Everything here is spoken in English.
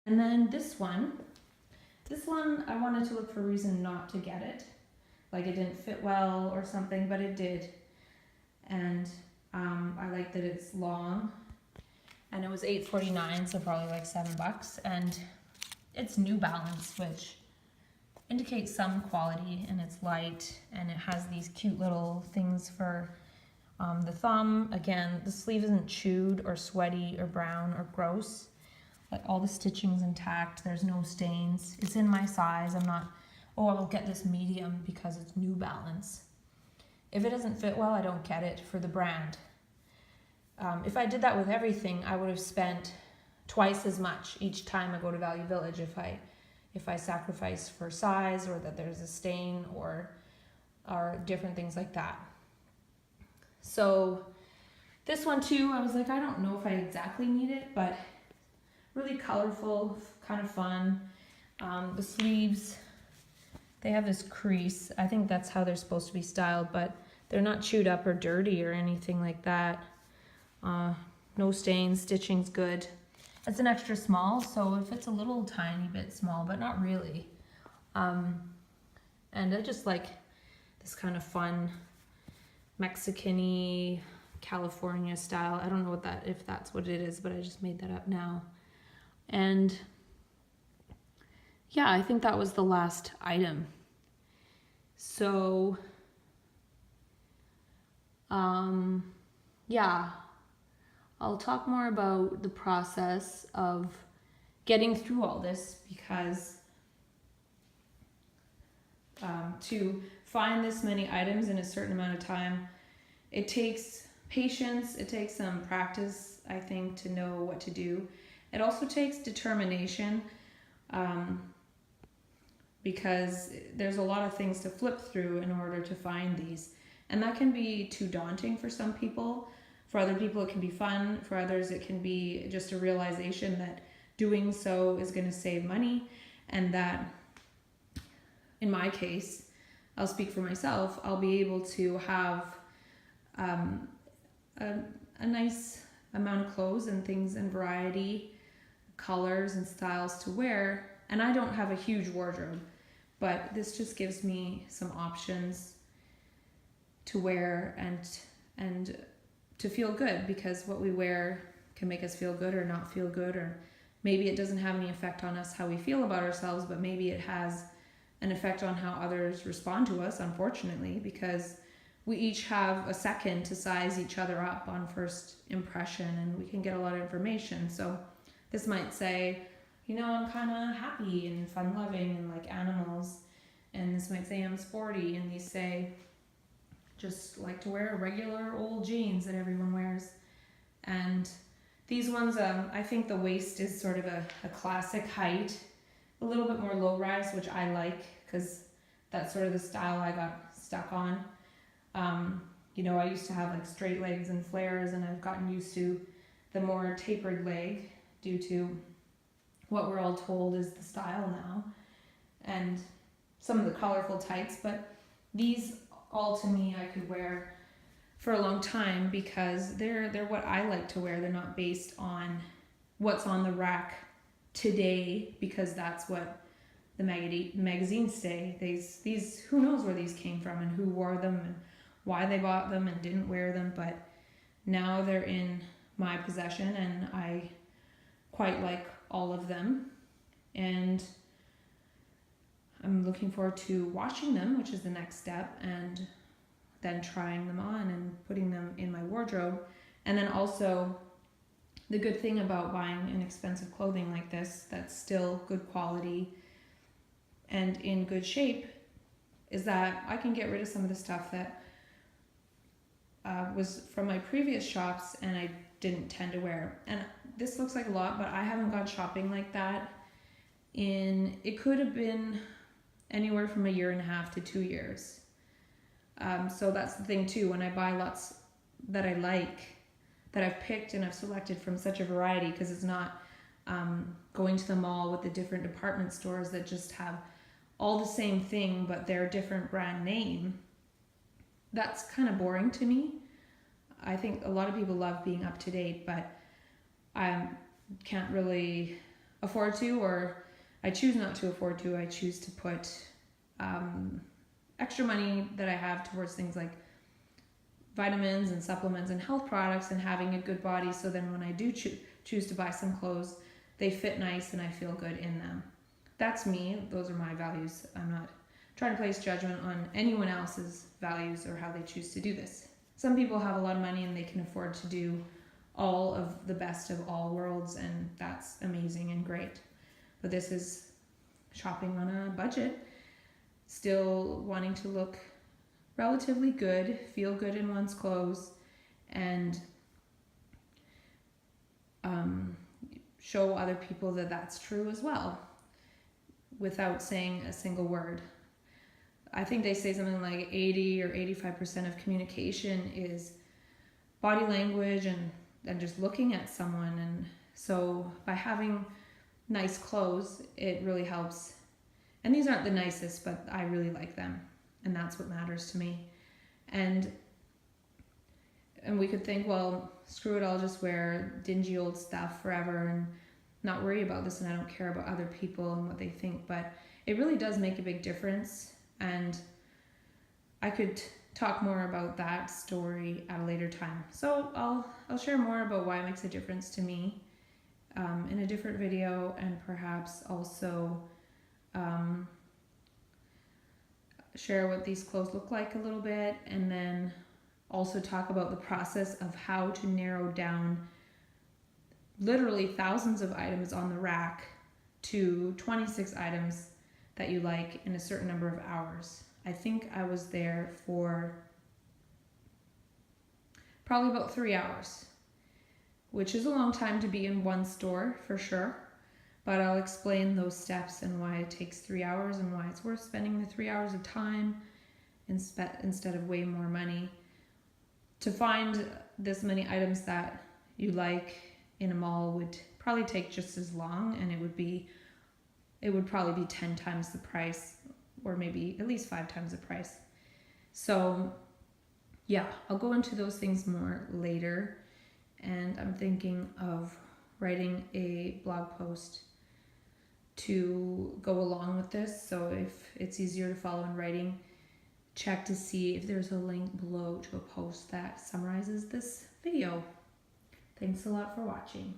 And then this one I wanted to look for a reason not to get it. Like it didn't fit well or something, but it did. And I like that it's long. And it was $8.49, so probably like $7. And it's New Balance, which indicates some quality, and it's light, and it has these cute little things for the thumb. Again, the sleeve isn't chewed or sweaty or brown or gross. Like all the stitching's intact. There's no stains. It's in my size. I'm not, oh, I'll get this medium because it's New Balance. If it doesn't fit well, I don't get it for the brand. If I did that with everything, I would have spent twice as much each time I go to Value Village if I sacrifice for size or that there's a stain or different things like that. So this one too, I was like, I don't know if I exactly need it, but really colorful, kind of fun. The sleeves, they have this crease. I think that's how they're supposed to be styled, but they're not chewed up or dirty or anything like that. No stains, stitching's good. It's an extra small, so it fits a little tiny bit small, but not really. And I just like this kind of fun Mexican-y California style. I don't know if that's what it is, but I just made that up now. And yeah, I think that was the last item. So yeah, I'll talk more about the process of getting through all this, because to find this many items in a certain amount of time, it takes patience, it takes some practice, I think, to know what to do. It also takes determination, because there's a lot of things to flip through in order to find these. And that can be too daunting for some people. For other people, it can be fun. For others, it can be just a realization that doing so is going to save money, and that, in my case, I'll speak for myself, I'll be able to have a nice amount of clothes and things and variety, colors and styles to wear. And I don't have a huge wardrobe, but this just gives me some options to wear and to feel good, because what we wear can make us feel good or not feel good, or maybe it doesn't have any effect on us how we feel about ourselves, but maybe it has an effect on how others respond to us, unfortunately, because we each have a second to size each other up on first impression, and we can get a lot of information. So this might say, you know, I'm kind of happy and fun-loving and like animals, and this might say I'm sporty, and these say just like to wear regular old jeans that everyone wears. And these ones, I think the waist is sort of a classic height, a little bit more low-rise, which I like, because that's sort of the style I got stuck on. You know, I used to have like straight legs and flares, and I've gotten used to the more tapered leg due to what we're all told is the style now, and some of the colorful tights. But these all, to me, I could wear for a long time, because they're what I like to wear. They're not based on what's on the rack today, because that's what the magazines say. These who knows where these came from and who wore them and why they bought them and didn't wear them, but now they're in my possession, and I quite like all of them, and I'm looking forward to washing them, which is the next step, and then trying them on and putting them in my wardrobe. And then also, the good thing about buying inexpensive clothing like this that's still good quality and in good shape is that I can get rid of some of the stuff that was from my previous shops and I didn't tend to wear. And this looks like a lot, but I haven't gone shopping like that it could have been anywhere from 1.5 to 2 years. So that's the thing too, when I buy lots that I like, that I've picked and I've selected from such a variety, because it's not going to the mall with the different department stores that just have all the same thing but they're a different brand name. That's kind of boring to me. I think a lot of people love being up to date, but I can't really afford to, or I choose not to afford to. I choose to put extra money that I have towards things like vitamins and supplements and health products and having a good body, so then when I do choose to buy some clothes, they fit nice and I feel good in them. That's me. Those are my values. I'm not trying to place judgment on anyone else's values or how they choose to do this. Some people have a lot of money and they can afford to do all of the best of all worlds, and that's amazing and great. But this is shopping on a budget, still wanting to look relatively good, feel good in one's clothes, and show other people that that's true as well, without saying a single word. I think they say something like 80 or 85% of communication is body language and just looking at someone. And so by having nice clothes, it really helps. And these aren't the nicest, but I really like them. And that's what matters to me. And we could think, well, screw it, I'll just wear dingy old stuff forever and not worry about this, and I don't care about other people and what they think. But it really does make a big difference. And I could talk more about that story at a later time. So I'll share more about why it makes a difference to me in a different video, and perhaps also share what these clothes look like a little bit, and then also talk about the process of how to narrow down literally thousands of items on the rack to 26 items that you like in a certain number of hours. I think I was there for probably about 3 hours, which is a long time to be in one store for sure. But I'll explain those steps and why it takes 3 hours and why it's worth spending the 3 hours of time instead of way more money. To find this many items that you like in a mall would probably take just as long, and it would probably be 10 times the price, or maybe at least 5 times the price. So yeah, I'll go into those things more later, and I'm thinking of writing a blog post to go along with this. So if it's easier to follow in writing, check to see if there's a link below to a post that summarizes this video. Thanks a lot for watching.